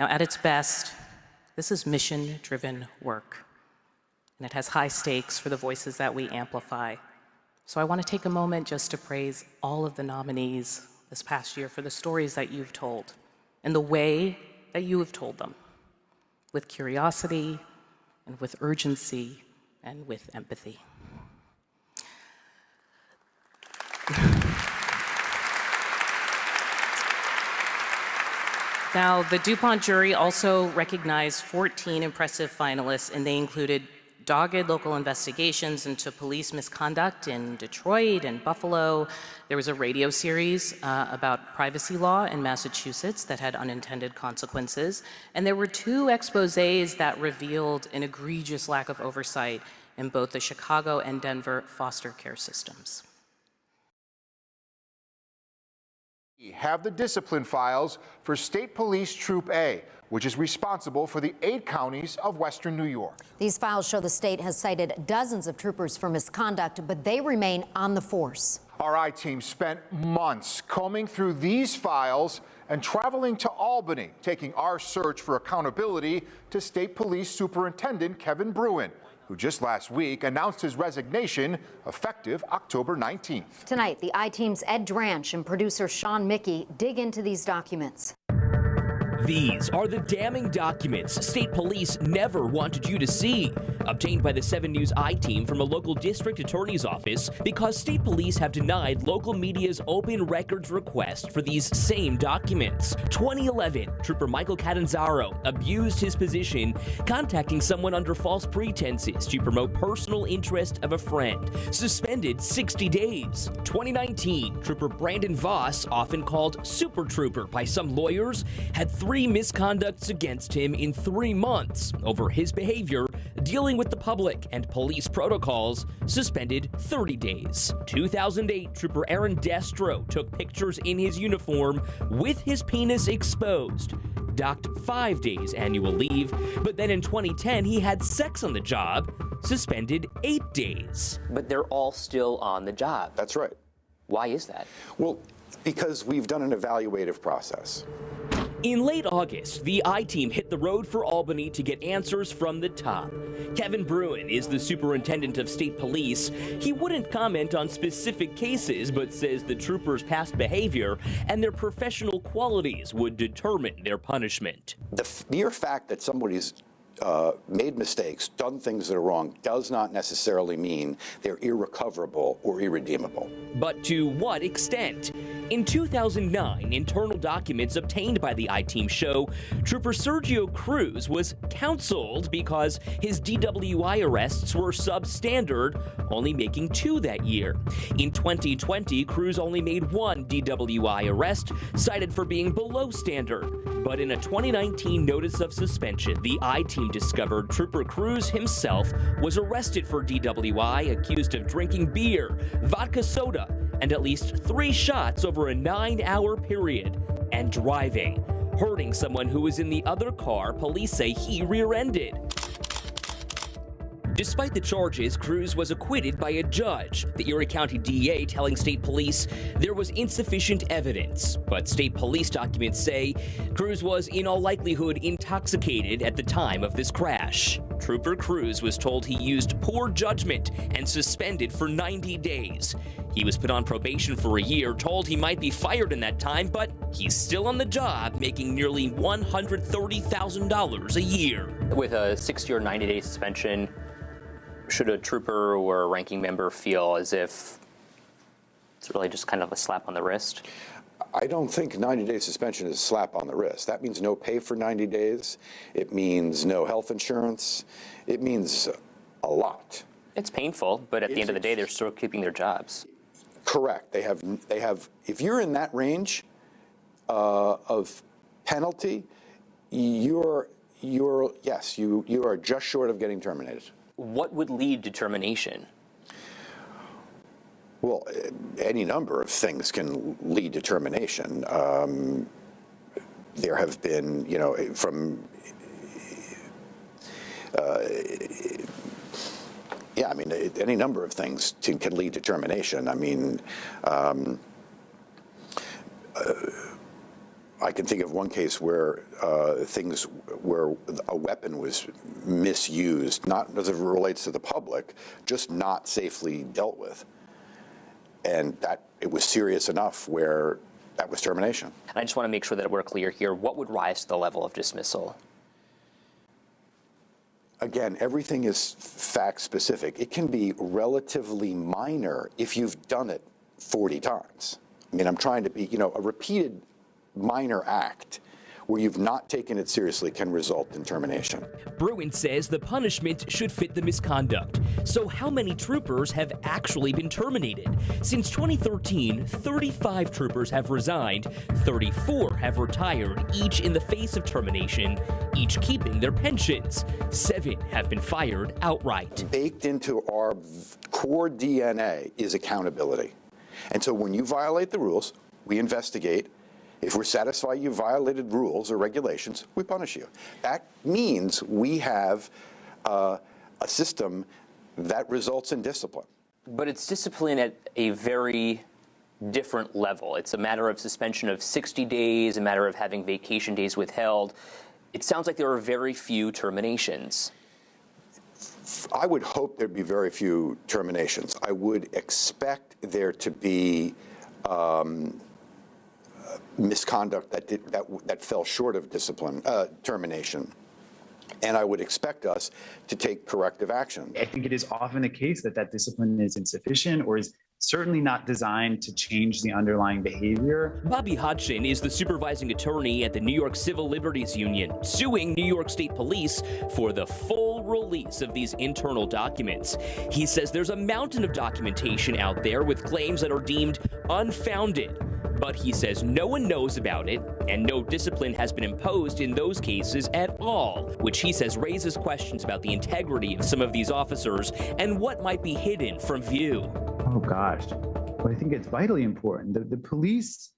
Now, at its best, this is mission-driven work, and it has high stakes for the voices that we amplify. So I want to take a moment just to praise all of the nominees this past year for the stories that you've told and the way that you have told them, with curiosity and with urgency and with empathy. Now, the DuPont jury also recognized 14 impressive finalists, and they included dogged local investigations into police misconduct in Detroit and Buffalo. There was a radio series about privacy law in Massachusetts that had unintended consequences. And there were 2 exposés that revealed an egregious lack of oversight in both the Chicago and Denver foster care systems. We have the discipline files for State Police Troop A, which is responsible for the 8 counties of Western New York. These files show the state has cited dozens of troopers for misconduct, but they remain on the force. Our I-team spent months combing through these files and traveling to Albany, taking our search for accountability to State Police Superintendent Kevin Bruin, who just last week announced his resignation effective October 19th. Tonight, the I-team's Ed Dranch and producer Sean Mickey dig into these documents. These are the damning documents state police never wanted you to see, obtained by the 7 News I-team from a local district attorney's office because state police have denied local media's open records request for these same documents. 2011, Trooper Michael Catanzaro abused his position, contacting someone under false pretenses to promote personal interest of a friend, suspended 60 days. 2019, Trooper Brandon Voss, often called Super Trooper by some lawyers, had 3 misconducts against him in 3 months over his behavior dealing with the public and police protocols, suspended 30 days. 2008, Trooper Aaron Destro took pictures in his uniform with his penis exposed, docked 5 days annual leave, but then in 2010 he had sex on the job, suspended 8 days. But they're all still on the job. That's right. Why is that? Well, because we've done an evaluative process. In late August, the I-team hit the road for Albany to get answers from the top. Kevin Bruin is the superintendent of state police. He wouldn't comment on specific cases, but says the troopers' past behavior and their professional qualities would determine their punishment. The mere fact that somebody's made mistakes, done things that are wrong, does not necessarily mean they're irrecoverable or irredeemable. But to what extent? In 2009, internal documents obtained by the I-team show Trooper Sergio Cruz was counseled because his DWI arrests were substandard, only making 2 that year. In 2020, Cruz only made 1 DWI arrest, cited for being below standard. But in a 2019 notice of suspension, the I-team discovered Trooper Cruz himself was arrested for DWI, accused of drinking beer, vodka soda, and at least 3 shots over a 9-hour period, and driving, hurting someone who was in the other car police say he rear-ended. Despite the charges, Cruz was acquitted by a judge, the Erie County DA telling state police there was insufficient evidence. But state police documents say Cruz was in all likelihood intoxicated at the time of this crash. Trooper Cruz was told he used poor judgment and suspended for 90 days. He was put on probation for a year, told he might be fired in that time, but he's still on the job, making nearly $130,000 a year. With a 60 or 90-day suspension, should a trooper or a ranking member feel as if it's really just kind of a slap on the wrist? I don't think 90-day suspension is a slap on the wrist. That means no pay for 90 days. It means no health insurance. It means a lot. It's painful, but at the end of the day, they're still keeping their jobs. Correct. They have. If you're in that range of penalty, you are just short of getting terminated. What would lead to termination? Well, any number of things can lead to termination. There have been, any number of things can lead to termination. I mean, I can think of one case where where a weapon was misused, not as it relates to the public, just not safely dealt with. And that it was serious enough where that was termination. And I just want to make sure that we're clear here. What would rise to the level of dismissal? Again, everything is fact specific. It can be relatively minor if you've done it 40 times. I mean, I'm trying to be, a repeated minor act where you've not taken it seriously can result in termination. Bruin says the punishment should fit the misconduct. So how many troopers have actually been terminated? Since 2013, 35 troopers have resigned, 34 have retired, each in the face of termination, each keeping their pensions. 7 have been fired outright. Baked into our core DNA is accountability. And so when you violate the rules, we investigate. If we're satisfied you violated rules or regulations, we punish you. That means we have a system that results in discipline. But it's discipline at a very different level. It's a matter of suspension of 60 days, a matter of having vacation days withheld. It sounds like there are very few terminations. I would hope there'd be very few terminations. I would expect there to be misconduct that fell short of discipline, termination. And I would expect us to take corrective action. I think it is often the case that discipline is insufficient or is certainly not designed to change the underlying behavior. Bobby Hodgson is the supervising attorney at the New York Civil Liberties Union, suing New York State Police for the full release of these internal documents. He says there's a mountain of documentation out there with claims that are deemed unfounded. But he says no one knows about it, and no discipline has been imposed in those cases at all, which he says raises questions about the integrity of some of these officers and what might be hidden from view. Oh gosh, well, I think it's vitally important. The police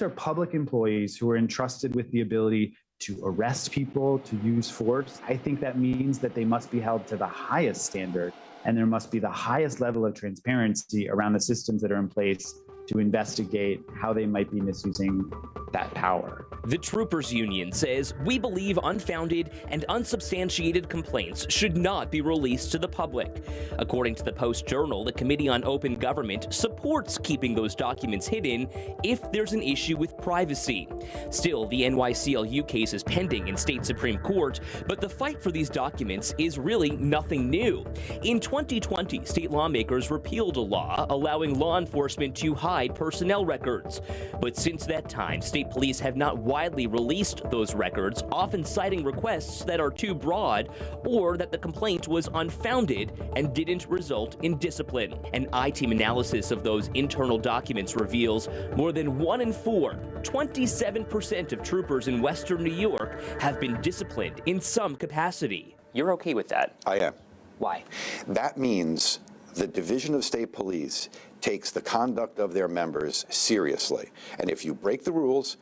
are public employees who are entrusted with the ability to arrest people, to use force. I think that means that they must be held to the highest standard, and there must be the highest level of transparency around the systems that are in place to investigate how they might be misusing that power. The Troopers Union says, we believe unfounded and unsubstantiated complaints should not be released to the public. According to the Post-Journal, the Committee on Open Government supports keeping those documents hidden if there's an issue with privacy. Still, the NYCLU case is pending in state Supreme Court, but the fight for these documents is really nothing new. In 2020, state lawmakers repealed a law allowing law enforcement to hide personnel records. But since that time, state police have not widely released those records, often citing requests that are too broad or that the complaint was unfounded and didn't result in discipline. An I-team analysis of those internal documents reveals more than 1 in 4, 27% of troopers in Western New York have been disciplined in some capacity. You're okay with that? I am. Why? That means the Division of State Police takes the conduct of their members seriously. And if you break the rules,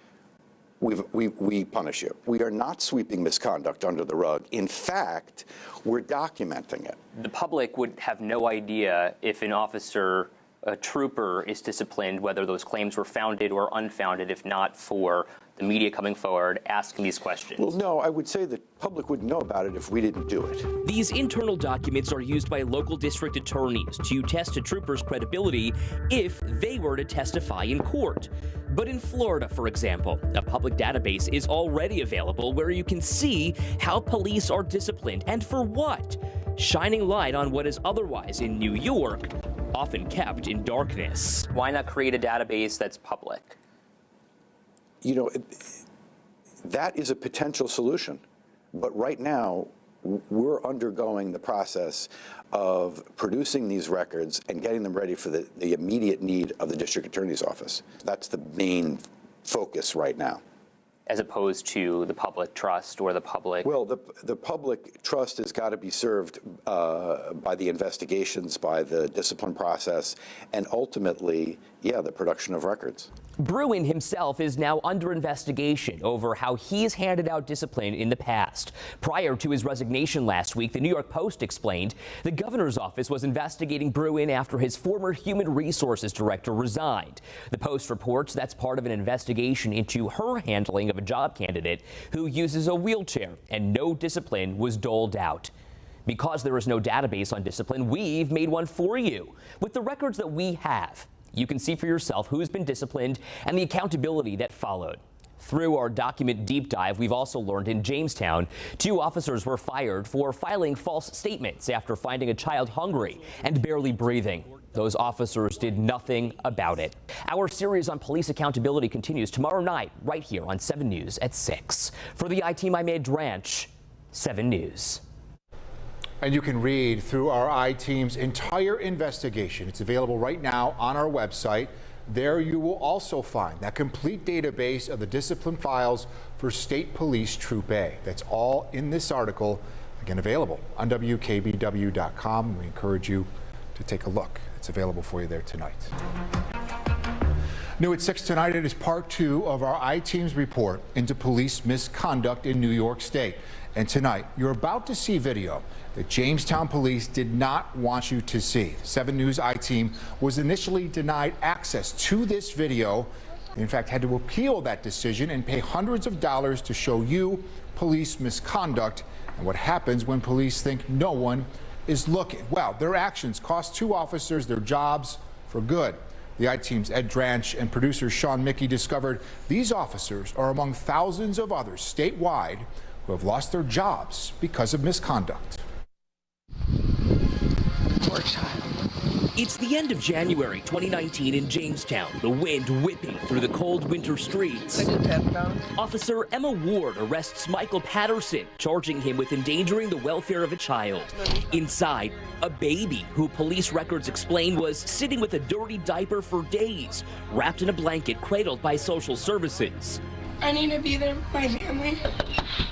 we punish you. We are not sweeping misconduct under the rug. In fact, we're documenting it. The public would have no idea if an officer, a trooper, is disciplined, whether those claims were founded or unfounded, if not for the media coming forward, asking these questions. Well, no, I would say the public wouldn't know about it if we didn't do it. These internal documents are used by local district attorneys to test a trooper's credibility if they were to testify in court. But in Florida, for example, a public database is already available where you can see how police are disciplined and for what, shining light on what is otherwise in New York often kept in darkness. Why not create a database that's public? You know, that is a potential solution. But right now, we're undergoing the process of producing these records and getting them ready for the immediate need of the district attorney's office. That's the main focus right now. As opposed to the public trust or the public? Well, the public trust has got to be served by the investigations, by the discipline process, and ultimately, yeah, the production of records. Bruin himself is now under investigation over how he's handed out discipline in the past. Prior to his resignation last week, the New York Post explained the governor's office was investigating Bruin after his former human resources director resigned. The Post reports that's part of an investigation into her handling of a job candidate who uses a wheelchair, and no discipline was doled out. Because there is no database on discipline, we've made one for you. With the records that we have, you can see for yourself who's been disciplined and the accountability that followed. Through our document deep dive, we've also learned in Jamestown, 2 officers were fired for filing false statements after finding a child hungry and barely breathing. Those officers did nothing about it. Our series on police accountability continues tomorrow night, right here on 7 News at 6. For the I-Team, I'm Ed Dranch, 7 News. And you can read through our I-Team's entire investigation. It's available right now on our website. There you will also find that complete database of the discipline files for State Police Troop A. That's all in this article, again available on WKBW.com. We encourage you to take a look. It's available for you there tonight. New at 6 tonight, it is part 2 of our I-Team's report into police misconduct in New York State. And tonight, you're about to see video that Jamestown police did not want you to see. The 7 News I-Team was initially denied access to this video. They, in fact, had to appeal that decision and pay hundreds of dollars to show you police misconduct and what happens when police think no one is looking. Well, their actions cost 2 officers their jobs for good. The I-Team's Ed Dranch and producer Sean Mickey discovered these officers are among thousands of others statewide who have lost their jobs because of misconduct. Poor child. It's the end of January 2019 in Jamestown, the wind whipping through the cold winter streets. Officer Emma Ward arrests Michael Patterson, charging him with endangering the welfare of a child. Inside, a baby who police records explain was sitting with a dirty diaper for days, wrapped in a blanket cradled by social services. I need to be there with my family.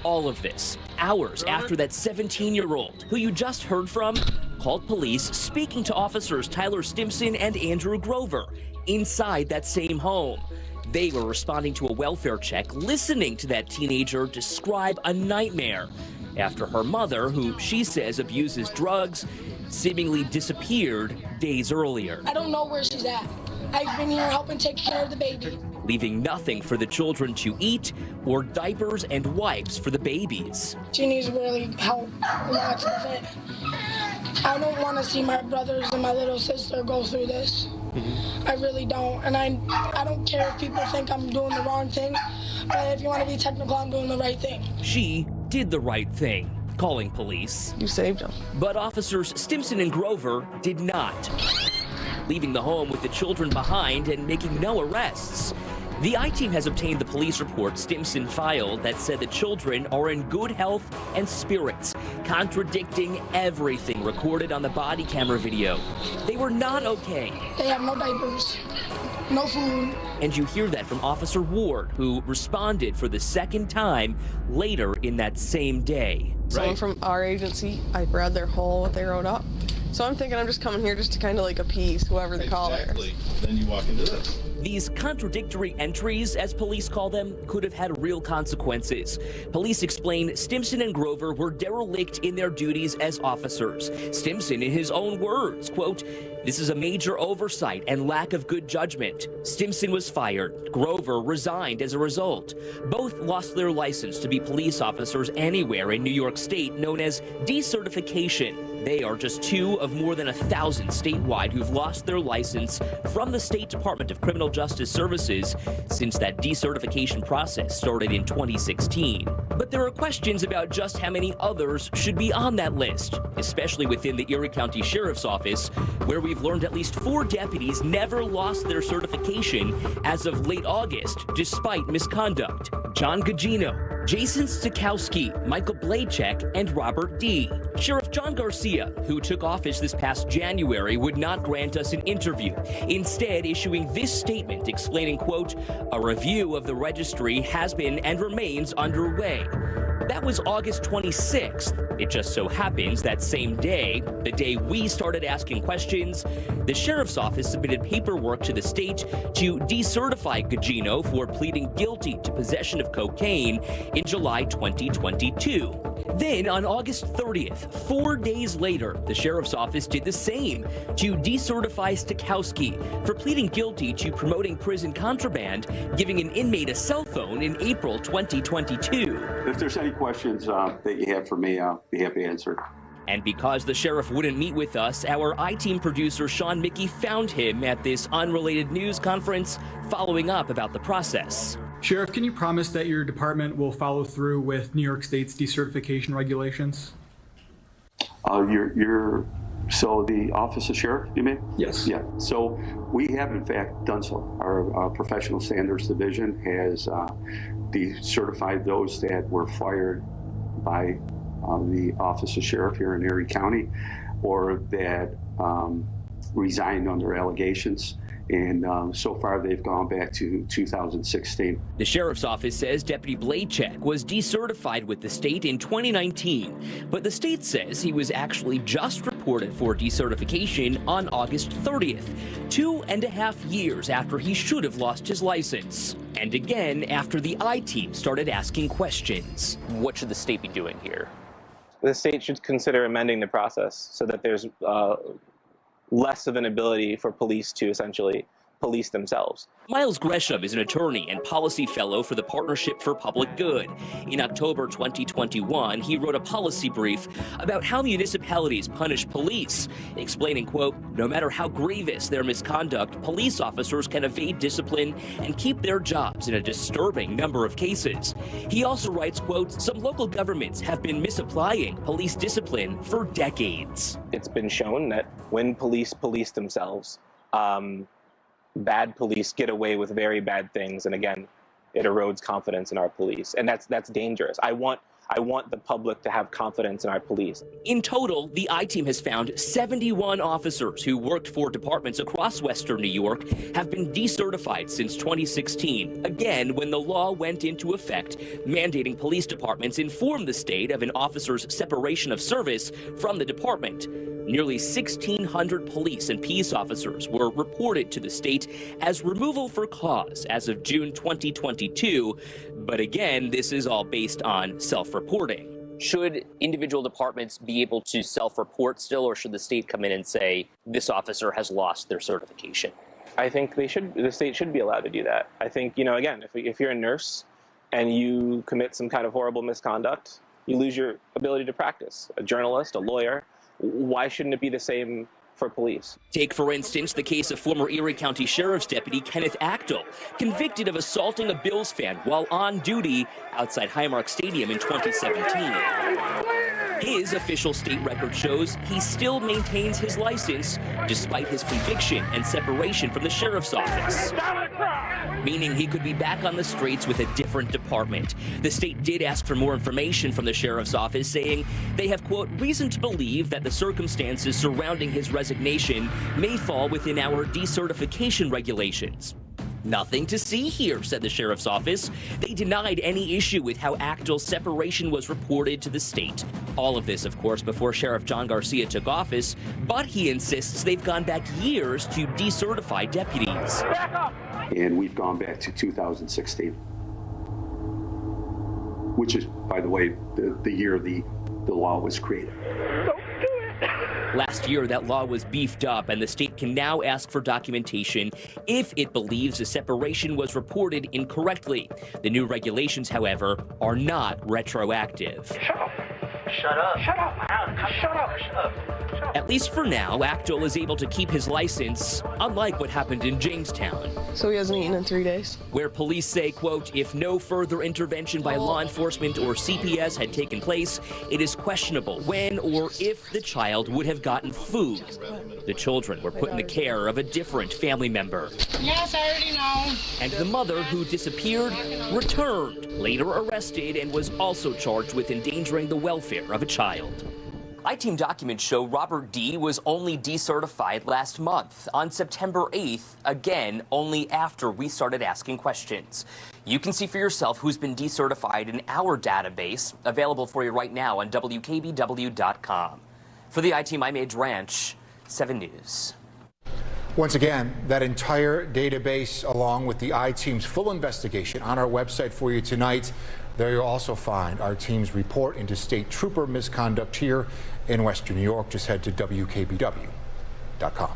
All of this hours after that 17-year-old, who you just heard from, called police speaking to officers Tyler Stimson and Andrew Grover inside that same home. They were responding to a welfare check, listening to that teenager describe a nightmare after her mother, who she says abuses drugs, seemingly disappeared days earlier. I don't know where she's at. I've been here helping take care of the baby. Leaving nothing for the children to eat or diapers and wipes for the babies. She needs really help. Lots of it. I don't want to see my brothers and my little sister go through this. I really don't. And I don't care if people think I'm doing the wrong thing, but if you want to be technical, I'm doing the right thing. She did the right thing, calling police. You saved him. But officers Stimson and Grover did not, leaving the home with the children behind and making no arrests. The I-Team has obtained the police report Stimson filed that said the children are in good health and spirits, contradicting everything recorded on the body camera video. They were not okay. They have no diapers, no food. And you hear that from Officer Ward, who responded for the second time later in that same day. Someone from our agency, I read their whole what they wrote up. So I'm thinking I'm just coming here just to kind of like appease whoever the caller is. Then you walk into this. These contradictory entries, as police call them, could have had real consequences. Police explain Stimson and Grover were derelict in their duties as officers. Stimson, in his own words, quote, "This is a major oversight and lack of good judgment." Stimson was fired. Grover resigned as a result. Both lost their license to be police officers anywhere in New York State, known as decertification. They are just 2 of more than 1,000 statewide who've lost their license from the State Department of Criminal Justice Services since that decertification process started in 2016. But there are questions about just how many others should be on that list, especially within the Erie County Sheriff's Office, where we've learned at least 4 deputies never lost their certification as of late August, despite misconduct. John Gugino, Jason Stikowski, Michael Bladechek, and Robert D. Sheriff John Garcia, who took office this past January, would not grant us an interview, instead issuing this statement explaining, quote, "A review of the registry has been and remains underway." That was August 26th. It just so happens that same day, the day we started asking questions, the sheriff's office submitted paperwork to the state to decertify Gugino for pleading guilty to possession of cocaine in July 2022. Then on August 30th, 4 days later, the sheriff's office did the same to decertify Stokowski for pleading guilty to promoting prison contraband, giving an inmate a cell phone in April 2022. If there's any questions that you have for me, I'll be happy to answer. And because the sheriff wouldn't meet with us, our I-Team producer Sean Mickey found him at this unrelated news conference following up about the process. Sheriff, can you promise that your department will follow through with New York State's decertification regulations? So the Office of Sheriff, you mean? Yes. Yeah, so we have in fact done so. Our Professional Standards Division has decertified those that were fired by the Office of Sheriff here in Erie County, or that resigned under allegations. And so far, they've gone back to 2016. The sheriff's office says Deputy Blaychek was decertified with the state in 2019, but the state says he was actually just reported for decertification on August 30th, 2.5 years after he should have lost his license. And again, after the I-Team started asking questions. What should the state be doing here? The state should consider amending the process so that there's less of an ability for police to essentially police themselves. Miles Gresham is an attorney and policy fellow for the Partnership for Public Good. In October 2021, he wrote a policy brief about how municipalities punish police, explaining, quote, no matter how grievous their misconduct, police officers can evade discipline and keep their jobs in a disturbing number of cases. He also writes, quote, some local governments have been misapplying police discipline for decades. It's been shown that when police police themselves, bad police get away with very bad things, and again, it erodes confidence in our police, and that's dangerous. I want the public to have confidence in our police. In total, the I-Team has found 71 officers who worked for departments across Western New York have been decertified since 2016, again when the law went into effect, mandating police departments inform the state of an officer's separation of service from the department. Nearly 1,600 police and peace officers were reported to the state as removal for cause as of June 2022. But again, this is all based on self-reporting. Should individual departments be able to self-report still, or should the state come in and say, this officer has lost their certification? I think the state should be allowed to do that. I think, again, if you're a nurse and you commit some kind of horrible misconduct, you lose your ability to practice. A journalist, a lawyer, why shouldn't it be the same for police? Take, for instance, the case of former Erie County Sheriff's Deputy Kenneth Achtel, convicted of assaulting a Bills fan while on duty outside Highmark Stadium in 2017. His official state record shows he still maintains his license despite his conviction and separation from the sheriff's office, meaning he could be back on the streets with a different department. The state did ask for more information from the sheriff's office, saying they have, quote, reason to believe that the circumstances surrounding his resignation may fall within our decertification regulations. Nothing to see here, said the sheriff's office. They denied any issue with how Achtel's separation was reported to the state. All of this, of course, before Sheriff John Garcia took office, but he insists they've gone back years to decertify deputies. And we've gone back to 2016, which is, by the way, the year the law was created. Last year, that law was beefed up, and the state can now ask for documentation if it believes a separation was reported incorrectly. The new regulations, however, are not retroactive. Shut up. Shut up. Shut up. Shut up. Shut up. At least for now, Achtel is able to keep his license, unlike what happened in Jamestown. So he hasn't eaten in 3 days? Where police say, quote, if no further intervention by law enforcement or CPS had taken place, it is questionable when or if the child would have gotten food. The children were put in the care of a different family member. Yes, I already know. And the mother, who disappeared, returned, later arrested, and was also charged with endangering the welfare of a child. I-Team documents show Robert D. was only decertified last month, on September 8th, again, only after we started asking questions. You can see for yourself who's been decertified in our database, available for you right now on WKBW.com. For the I-Team, I'm Age Ranch, 7 News. Once again, that entire database, along with the I-Team's full investigation, on our website for you tonight. There you'll also find our team's report into state trooper misconduct here in Western New York. Just head to WKBW.com.